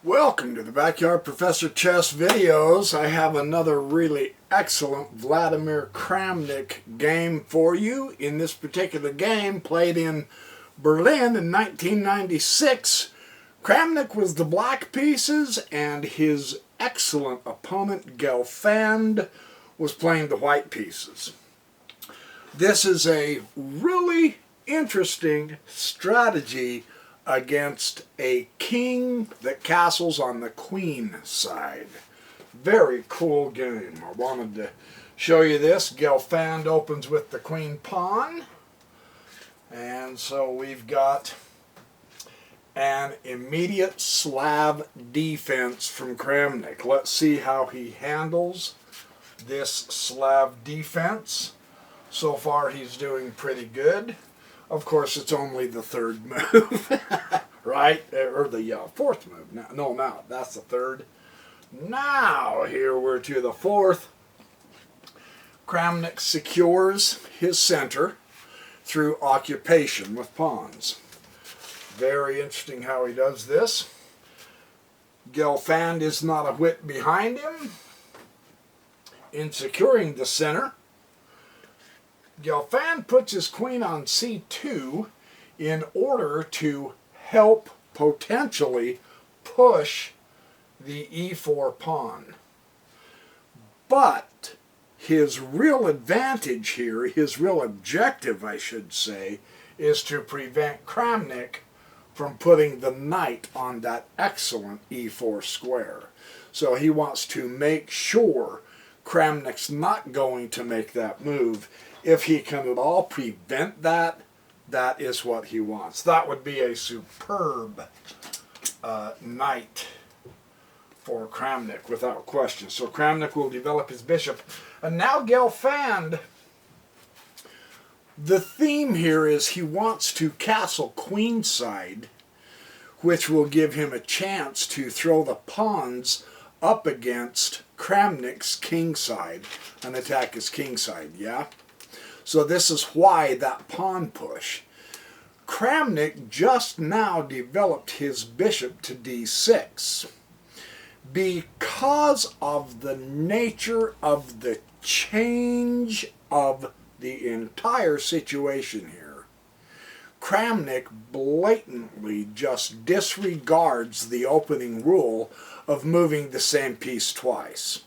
Welcome to the Backyard Professor Chess videos. I have another really excellent Vladimir Kramnik game for you. In this particular game, played in Berlin in 1996, Kramnik was the black pieces and his excellent opponent Gelfand was playing the white pieces. This is a really interesting strategy against a king that castles on the queen side. Very cool game. I wanted to show you this. Gelfand opens with the queen pawn. And so we've got an immediate Slav defense from Kramnik. Let's see how he handles this Slav defense. So far he's doing pretty good. Of course, it's only the third move, right? Or the fourth move. No, that's the third. Now, here we're to the fourth. Kramnik secures his center through occupation with pawns. Very interesting how he does this. Gelfand is not a whit behind him in securing the center. Gelfand puts his queen on c2 in order to help potentially push the e4 pawn. But his real advantage here, his real objective I should say, is to prevent Kramnik from putting the knight on that excellent e4 square. So he wants to make sure Kramnik's not going to make that move. If he can at all prevent that, that is what he wants. That would be a superb knight for Kramnik, without question. So Kramnik will develop his bishop. And now Gelfand, the theme here is he wants to castle queenside, which will give him a chance to throw the pawns up against Kramnik's kingside and attack his kingside, yeah? So this is why that pawn push. Kramnik just now developed his bishop to d6 because of the nature of the change of the entire situation here. Kramnik blatantly just disregards the opening rule of moving the same piece twice.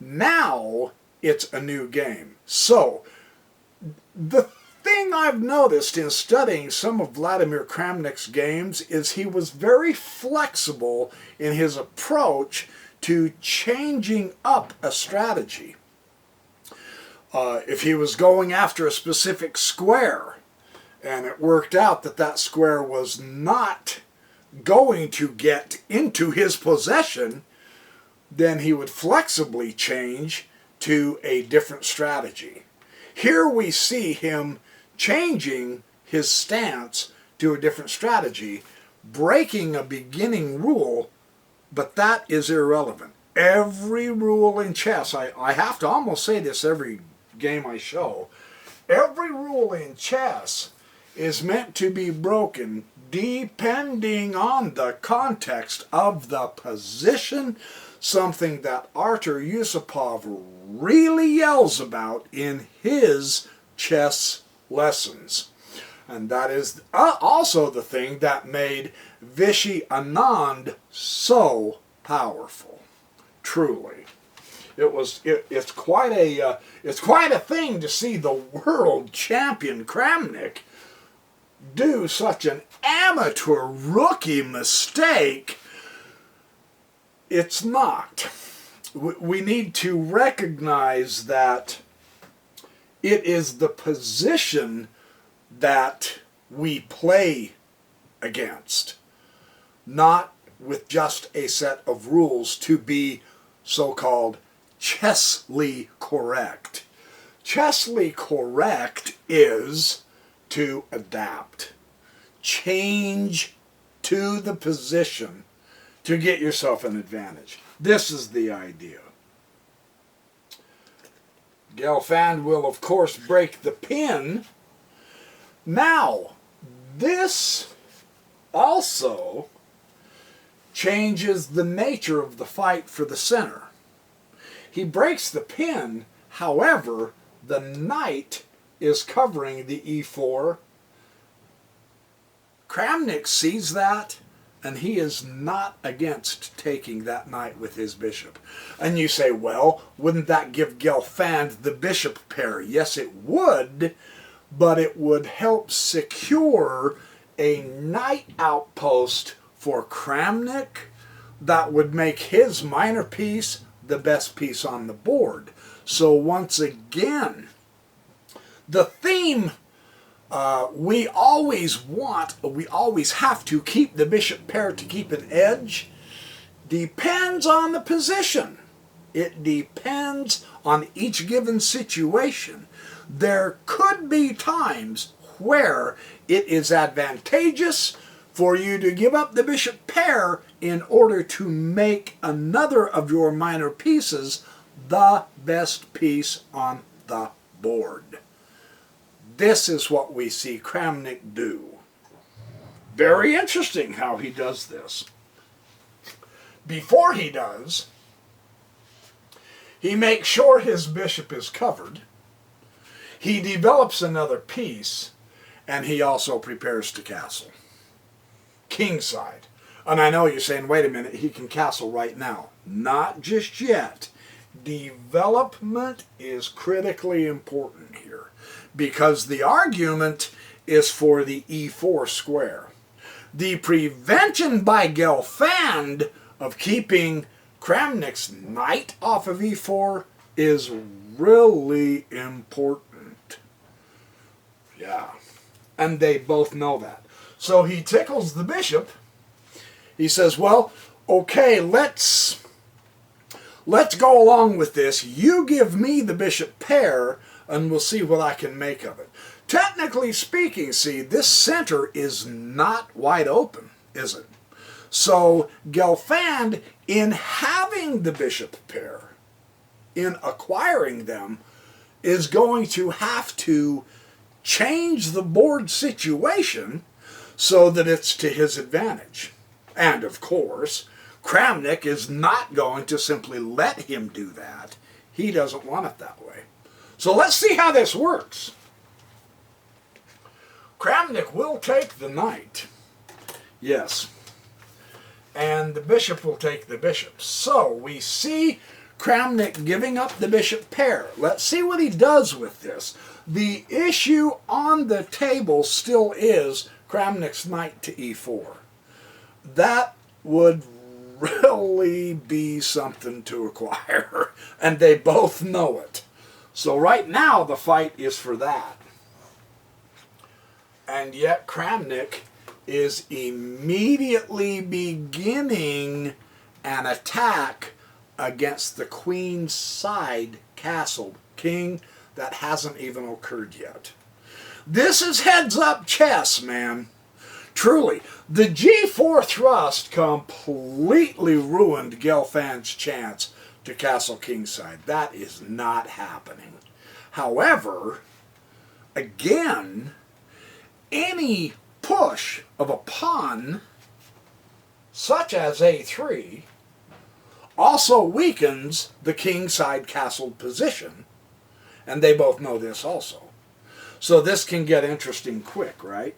Now it's a new game. So the thing I've noticed in studying some of Vladimir Kramnik's games is he was very flexible in his approach to changing up a strategy. If he was going after a specific square and it worked out that that square was not going to get into his possession, then he would flexibly change to a different strategy. Here we see him changing his stance to a different strategy, breaking a beginning rule, but that is irrelevant. Every rule in chess, I have to almost say this every game I show, every rule in chess is meant to be broken depending on the context of the position, something that Artur Yusupov really yells about in his chess lessons. And that is also the thing that made Vishy Anand so powerful. Truly. It's quite a thing to see the world champion Kramnik do such an amateur rookie mistake. It's not. We need to recognize that it is the position that we play against, not with just a set of rules to be so-called chessly correct. Chessly correct is to adapt, change to the position to get yourself an advantage. This is the idea. Gelfand will, of course, break the pin. Now, this also changes the nature of the fight for the center. He breaks the pin, however, the knight is covering the e4. Kramnik sees that, and he is not against taking that knight with his bishop. And you say, well, wouldn't that give Gelfand the bishop pair? Yes, it would, but it would help secure a knight outpost for Kramnik that would make his minor piece the best piece on the board. So once again, the theme we always have to keep the bishop pair to keep an edge depends on the position. It depends on each given situation. There could be times where it is advantageous for you to give up the bishop pair in order to make another of your minor pieces the best piece on the board. This is what we see Kramnik do. Very interesting how he does this. Before he does, he makes sure his bishop is covered. He develops another piece, and he also prepares to castle. Kingside. And I know you're saying, wait a minute, he can castle right now. Not just yet. Development is critically important here, because the argument is for the e4 square. The prevention by Gelfand of keeping Kramnik's knight off of e4 is really important. Yeah, and they both know that. So he tickles the bishop. He says, well, okay, let's go along with this. You give me the bishop pair, and we'll see what I can make of it. Technically speaking, see, this center is not wide open, is it? So Gelfand, in having the bishop pair, in acquiring them, is going to have to change the board situation so that it's to his advantage. And of course, Kramnik is not going to simply let him do that. He doesn't want it that way. So let's see how this works. Kramnik will take the knight. Yes. And the bishop will take the bishop. So we see Kramnik giving up the bishop pair. Let's see what he does with this. The issue on the table still is Kramnik's knight to e4. That would really be something to acquire, and they both know it. So right now the fight is for that. And yet Kramnik is immediately beginning an attack against the queenside castle king that hasn't even occurred yet. This is heads-up chess, man. Truly, the g4 thrust completely ruined Gelfand's chance to castle kingside. That is not happening. However, again, any push of a pawn, such as a3, also weakens the kingside castled position, and they both know this also. So this can get interesting quick, right?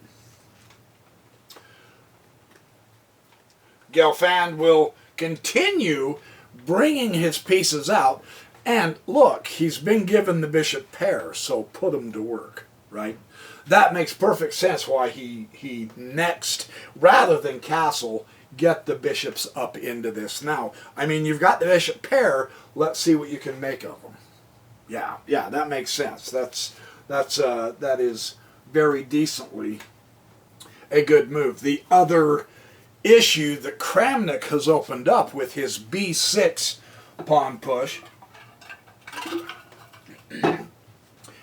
Gelfand will continue bringing his pieces out, and look, he's been given the bishop pair, so put him to work, right? That makes perfect sense why he next, rather than castle, get the bishops up into this. Now, I mean, you've got the bishop pair, let's see what you can make of them. Yeah, that makes sense. That is very decently a good move. The other issue that Kramnik has opened up with his b6 pawn push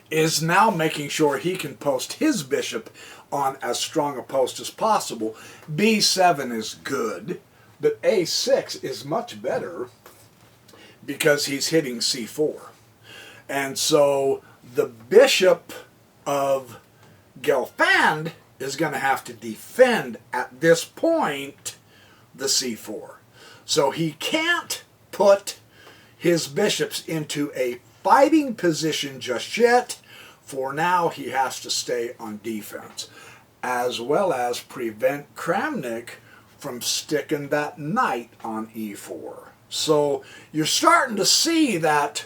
is now making sure he can post his bishop on as strong a post as possible. b7 is good, but a6 is much better because he's hitting c4. And so the bishop of Gelfand is going to have to defend at this point the c4. So he can't put his bishops into a fighting position just yet. For now, he has to stay on defense, as well as prevent Kramnik from sticking that knight on e4. So you're starting to see that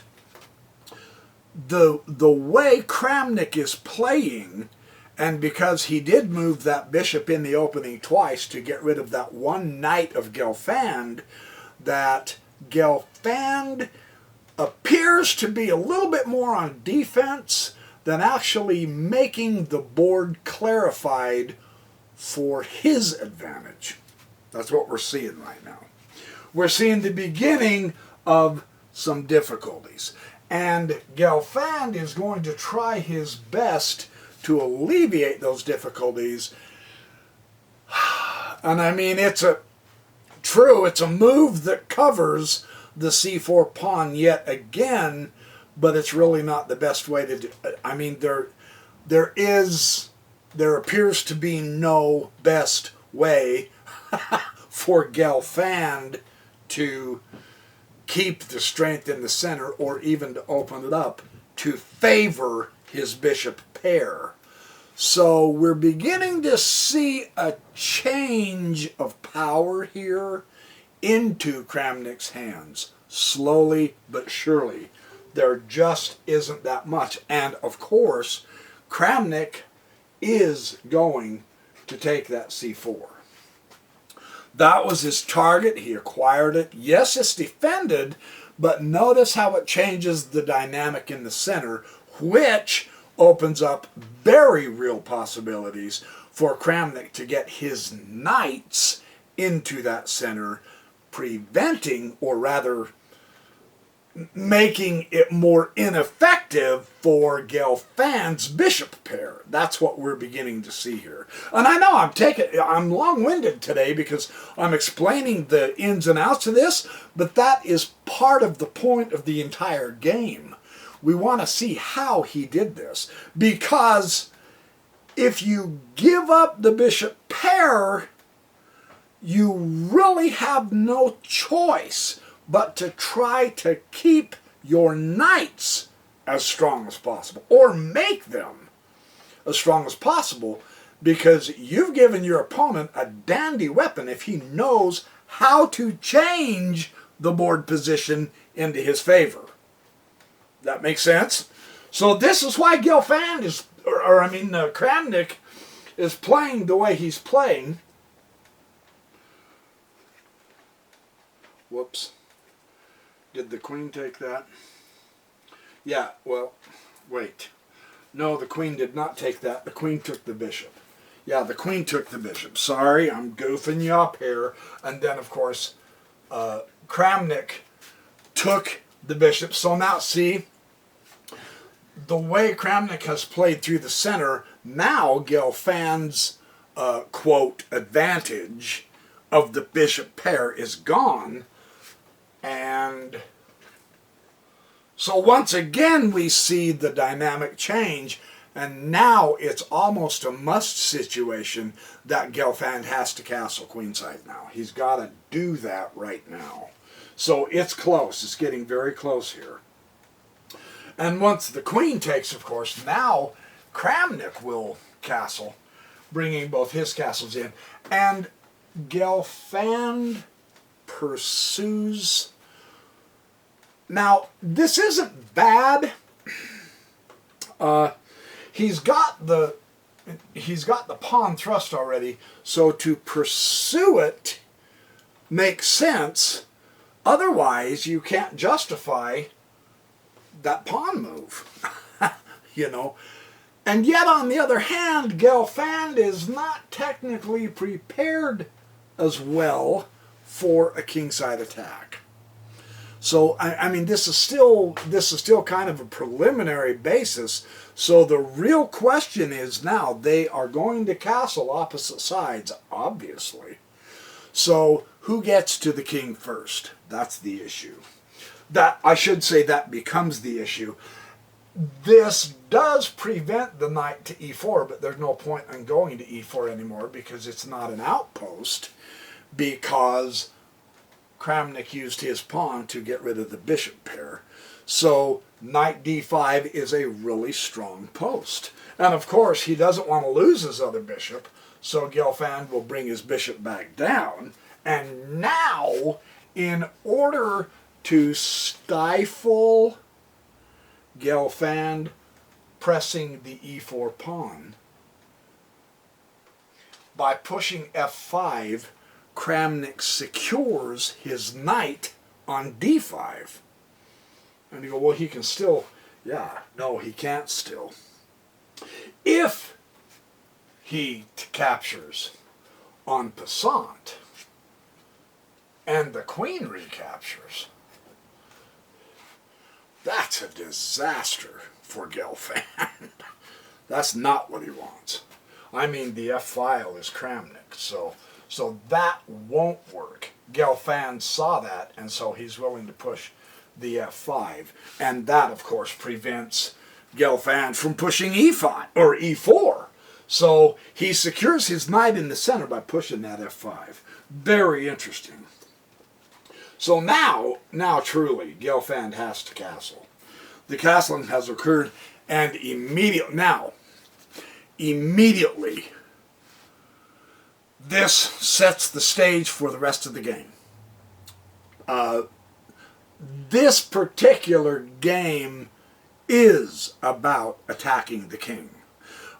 the way Kramnik is playing, and because he did move that bishop in the opening twice to get rid of that one knight of Gelfand, that Gelfand appears to be a little bit more on defense than actually making the board clarified for his advantage. That's what we're seeing right now. We're seeing the beginning of some difficulties. And Gelfand is going to try his best to alleviate those difficulties. And I mean, it's a move that covers the c4 pawn yet again, but it's really not the best way to do it. I mean, there appears to be no best way for Gelfand to keep the strength in the center, or even to open it up to favor his bishop pair. So we're beginning to see a change of power here into Kramnik's hands, slowly but surely. There just isn't that much. And of course, Kramnik is going to take that c4. That was his target. He acquired it. Yes, it's defended, but notice how it changes the dynamic in the center, which opens up very real possibilities for Kramnik to get his knights into that center, preventing, or rather making it more ineffective for Gelfand's bishop pair. That's what we're beginning to see here. And I know I'm long-winded today because I'm explaining the ins and outs of this, but that is part of the point of the entire game. We want to see how he did this, because if you give up the bishop pair, you really have no choice but to try to keep your knights as strong as possible, or make them as strong as possible, because you've given your opponent a dandy weapon if he knows how to change the board position into his favor. That makes sense? So this is why Gelfand is, Kramnik is playing the way he's playing. Whoops. Did the queen take that? Yeah, well, wait. No, the queen did not take that. The queen took the bishop. Yeah, the queen took the bishop. Sorry, I'm goofing you up here. And then, of course, Kramnik took the bishop. So now, see, the way Kramnik has played through the center, now Gelfand's, quote, advantage of the bishop pair is gone. And so once again we see the dynamic change, and now it's almost a must situation that Gelfand has to castle queenside now. He's got to do that right now. So it's close. It's getting very close here. And once the queen takes, of course, now Kramnik will castle, bringing both his castles in. And Gelfand pursues. Now, this isn't bad. He's got the pawn thrust already, so to pursue it makes sense. Otherwise, you can't justify that pawn move. You know. And yet, on the other hand, Gelfand is not technically prepared as well for a kingside attack. So, I mean, this is still kind of a preliminary basis. So the real question is now, they are going to castle opposite sides, obviously. So who gets to the king first? That's the issue. That, I should say, that becomes the issue. This does prevent the knight to e4, but there's no point in going to e4 anymore because it's not an outpost. because Kramnik used his pawn to get rid of the bishop pair. So knight d5 is a really strong post. And of course, he doesn't want to lose his other bishop, so Gelfand will bring his bishop back down. And now, in order to stifle Gelfand pressing the e4 pawn, by pushing f5, Kramnik secures his knight on d5. And you go, well, he can still, yeah, no, he can't still. If he captures en passant and the queen recaptures, that's a disaster for Gelfand. That's not what he wants. I mean, the F file is Kramnik, so that won't work. Gelfand saw that, and so he's willing to push the F5, and that, of course, prevents Gelfand from pushing E5 or E4. So he secures his knight in the center by pushing that F5. Very interesting. So now truly, Gelfand has to castle. The castling has occurred, and immediately, this sets the stage for the rest of the game. This particular game is about attacking the king.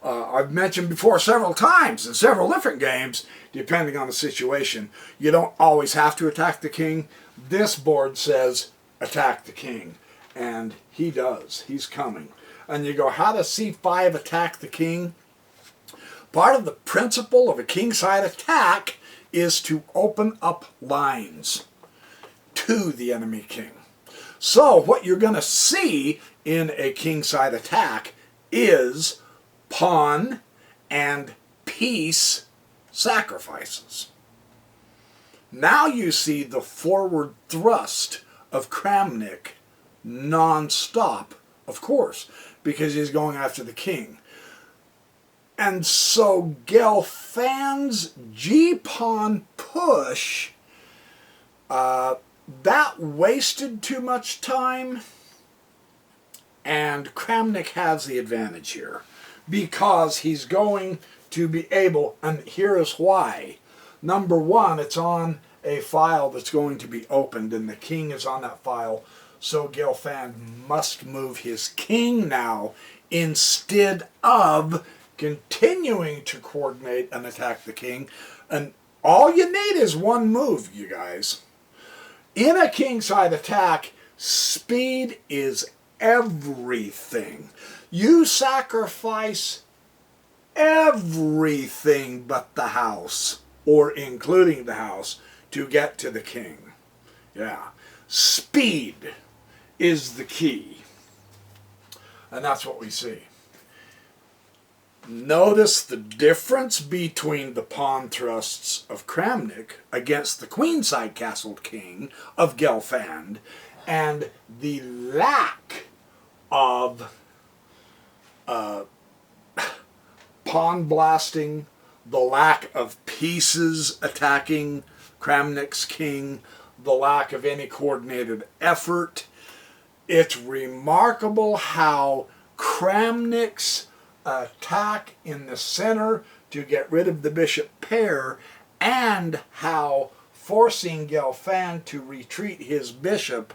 I've mentioned before several times in several different games, depending on the situation, you don't always have to attack the king. This board says attack the king, and he does. He's coming. And you go, how does c5 attack the king? Part of the principle of a kingside attack is to open up lines to the enemy king. So what you're going to see in a kingside attack is pawn and piece sacrifices. Now you see the forward thrust of Kramnik non-stop, of course, because he's going after the king. And so Gelfand's g-pawn push, that wasted too much time, and Kramnik has the advantage here because he's going to be able, and here is why. Number one, it's on a file that's going to be opened, and the king is on that file, so Gelfand must move his king now instead of continuing to coordinate and attack the king. And all you need is one move, you guys. In a kingside attack, speed is everything. You sacrifice everything but the house, or including the house, to get to the king. Yeah. Speed is the key. And that's what we see. Notice the difference between the pawn thrusts of Kramnik against the queenside castled king of Gelfand, and the lack of pawn blasting, the lack of pieces attacking Kramnik's king, the lack of any coordinated effort. It's remarkable how Kramnik's attack in the center to get rid of the bishop pair, and how forcing Gelfand to retreat his bishop,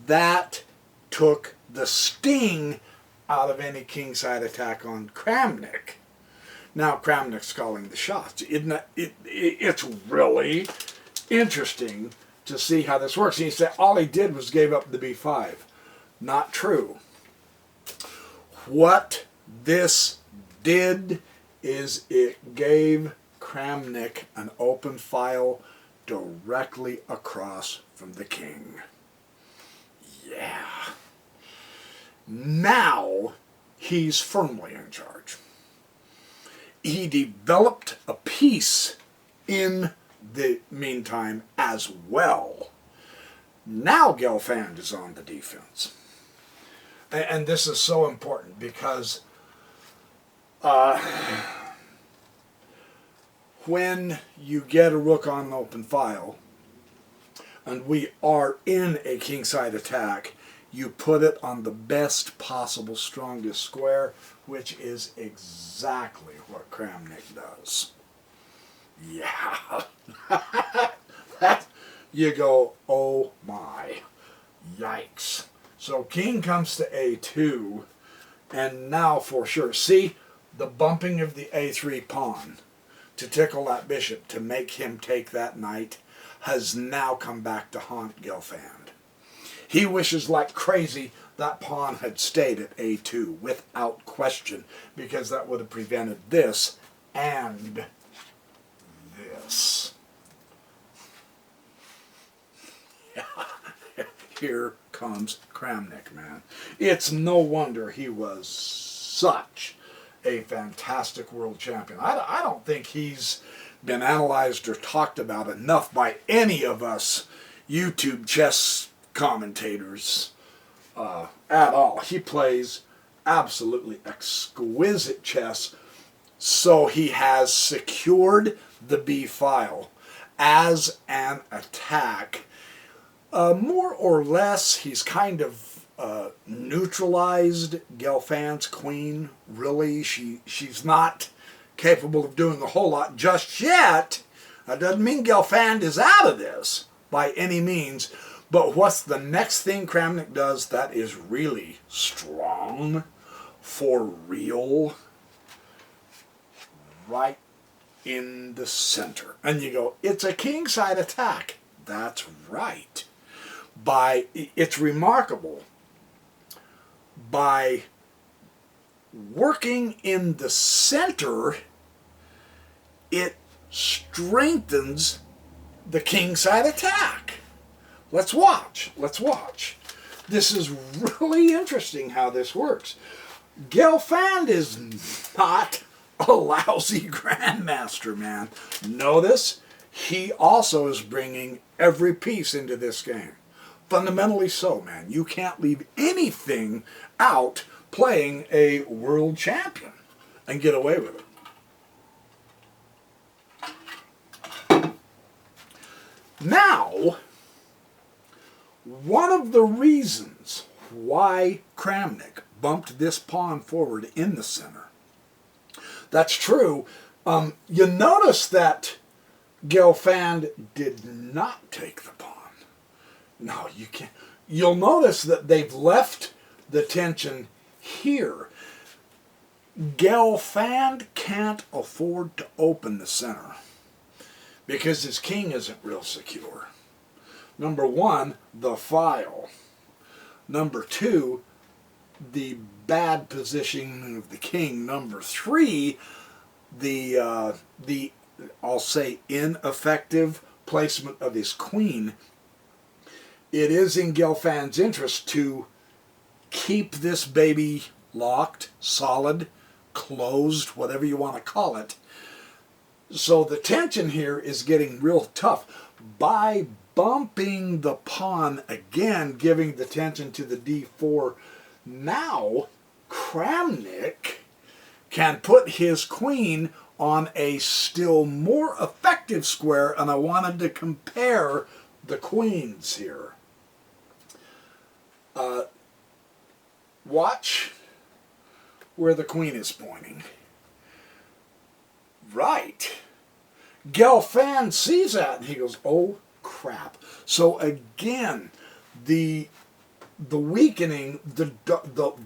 that took the sting out of any kingside attack on Kramnik. Now Kramnik's calling the shots. It's really interesting to see how this works. And he said all he did was gave up the b5. Not true. What this did is it gave Kramnik an open file directly across from the king. Yeah. Now he's firmly in charge. He developed a piece in the meantime as well. Now Gelfand is on the defense. And this is so important because when you get a rook on an open file, and we are in a kingside attack, you put it on the best possible strongest square, which is exactly what Kramnik does. Yeah. That, you go, oh my, yikes. So king comes to a2, and now for sure, see the bumping of the a3 pawn to tickle that bishop to make him take that knight has now come back to haunt Gelfand. He wishes like crazy that pawn had stayed at a2 without question, because that would have prevented this and this. Here comes Kramnik, man. It's no wonder he was such a fantastic world champion. I don't think he's been analyzed or talked about enough by any of us YouTube chess commentators at all. He plays absolutely exquisite chess, so he has secured the B file as an attack. More or less, he's kind of neutralized Gelfand's queen, really. She's not capable of doing a whole lot just yet. That doesn't mean Gelfand is out of this by any means, but what's the next thing Kramnik does that is really strong for real? Right in the center. And you go, it's a kingside attack. That's right. It's remarkable. By working in the center, it strengthens the kingside attack. Let's watch. Let's watch. This is really interesting how this works. Gelfand is not a lousy grandmaster, man. Notice he also is bringing every piece into this game. Fundamentally so, man. You can't leave anything out playing a world champion and get away with it. Now, one of the reasons why Kramnik bumped this pawn forward in the center, that's true. You notice that Gelfand did not take the pawn. No, you can't. You'll notice that they've left the tension here. Gelfand can't afford to open the center because his king isn't real secure. Number one, the file. Number two, the bad positioning of the king. Number three, the I'll say ineffective placement of his queen. It is in Gelfand's interest to keep this baby locked, solid, closed, whatever you want to call it. So the tension here is getting real tough. By bumping the pawn again, giving the tension to the d4, now Kramnik can put his queen on a still more effective square, and I wanted to compare the queens here. Watch where the queen is pointing. Right. Gelfand sees that and he goes, oh crap. So again, the weakening, the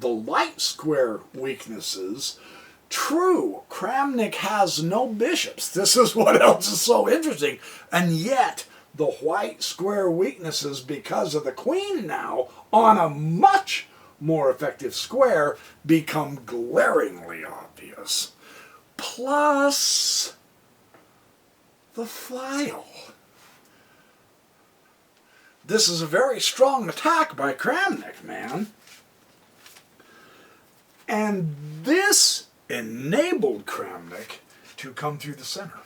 light square weaknesses. True, Kramnik has no bishops. This is what else is so interesting. And yet, the white square weaknesses, because of the queen now, on a much more effective square, become glaringly obvious. Plus, the file. This is a very strong attack by Kramnik, man. And this enabled Kramnik to come through the center.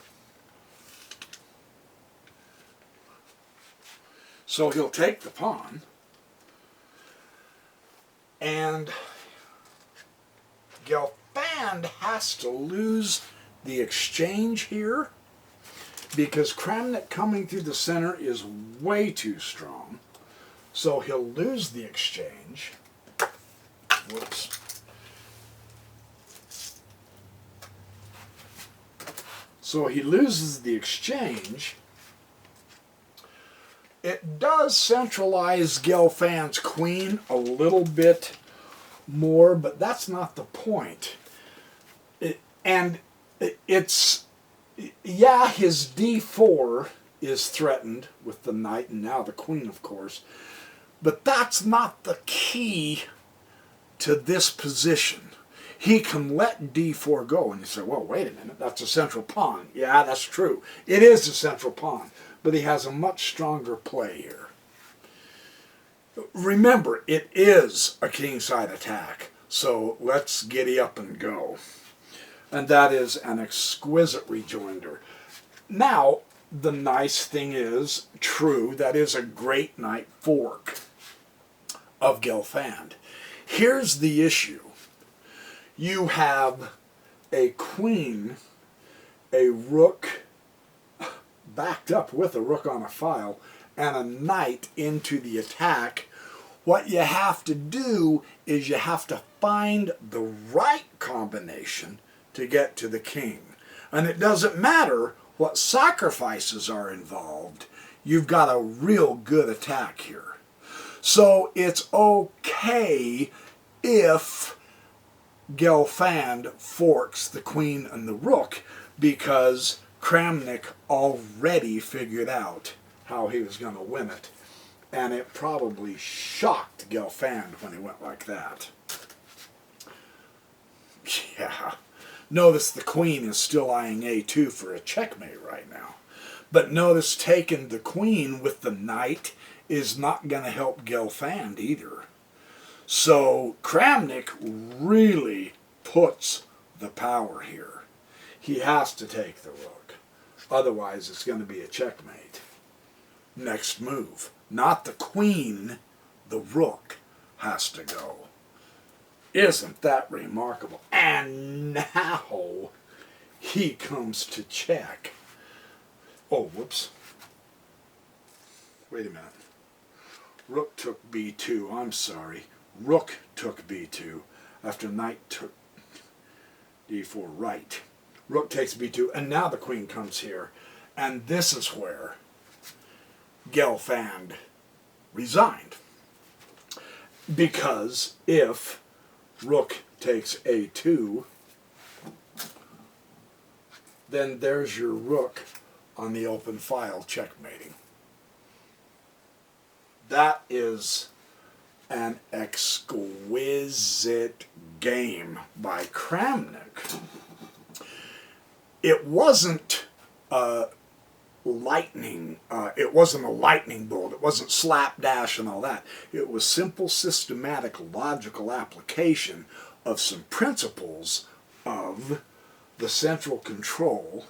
So he'll take the pawn, and Gelfand has to lose the exchange here because Kramnik coming through the center is way too strong. So he'll lose the exchange. Whoops. So he loses the exchange. It does centralize Gelfand's queen a little bit more, but that's not the point. Yeah, his d4 is threatened with the knight and now the queen, of course, but that's not the key to this position. He can let d4 go, and you say, well, wait a minute, that's a central pawn. Yeah, that's true. It is a central pawn, but he has a much stronger play here. Remember, it is a kingside attack, so let's giddy up and go. And that is an exquisite rejoinder. Now, the nice thing is, true, that is a great knight fork of Gelfand. Here's the issue. You have a queen, a rook backed up with a rook on a file, and a knight into the attack. What you have to do is you have to find the right combination to get to the king. And it doesn't matter what sacrifices are involved. You've got a real good attack here. So it's okay if Gelfand forks the queen and the rook, because Kramnik already figured out how he was going to win it. And it probably shocked Gelfand when he went like that. Yeah. Notice the queen is still eyeing a2 for a checkmate right now. But notice taking the queen with the knight is not going to help Gelfand either. So Kramnik really puts the power here. He has to take the rook. Otherwise it's going to be a checkmate. Next move. Not the queen, the rook has to go. Isn't that remarkable? And now he comes to check. Oh, whoops. Wait a minute. Rook took b2. I'm sorry. Rook took b2 after knight took d4 right. Rook takes b2, and now the queen comes here. And this is where Gelfand resigned. Because if rook takes a2, then there's your rook on the open file checkmating. That is an exquisite game by Kramnik. It wasn't lightning. It wasn't a lightning bolt. It wasn't slapdash and all that. It was simple, systematic, logical application of some principles of the central control,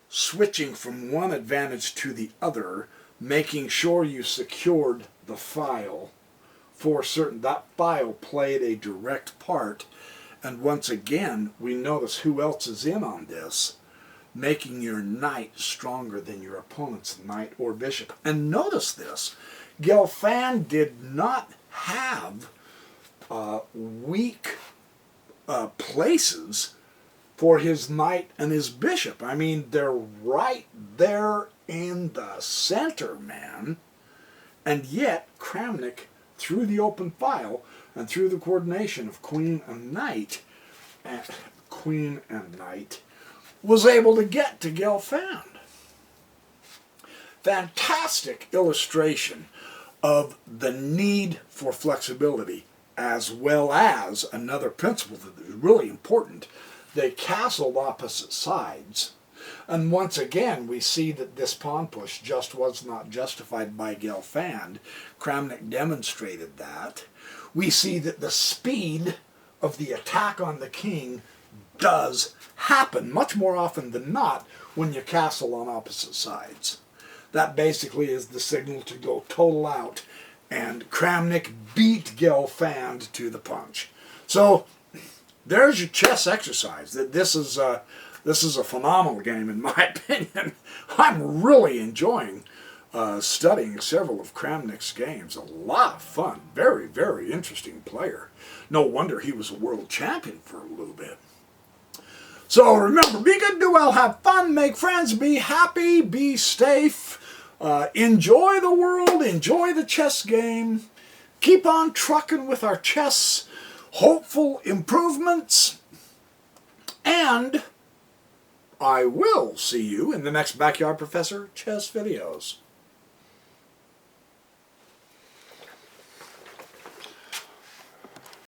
switching from one advantage to the other, making sure you secured the file for certain. That file played a direct part. And once again, we notice who else is in on this, making your knight stronger than your opponent's knight or bishop. And notice this, Gelfand did not have weak places for his knight and his bishop. I mean, they're right there in the center, man. And yet, Kramnik, through the open file and through the coordination of queen and knight, was able to get to Gelfand. Fantastic illustration of the need for flexibility, as well as another principle that is really important. They castled opposite sides. And once again, we see that this pawn push just was not justified by Gelfand. Kramnik demonstrated that. We see that the speed of the attack on the king does happen much more often than not when you castle on opposite sides. That basically is the signal to go total out, and Kramnik beat Gelfand to the punch. So there's your chess exercise. This is This is a phenomenal game in my opinion. I'm really enjoying studying several of Kramnik's games. A lot of fun. Very, very interesting player. No wonder he was a world champion for a little bit. So remember, be good, do well, have fun, make friends, be happy, be safe, enjoy the world, enjoy the chess game, keep on trucking with our chess hopeful improvements, and I will see you in the next Backyard Professor Chess videos.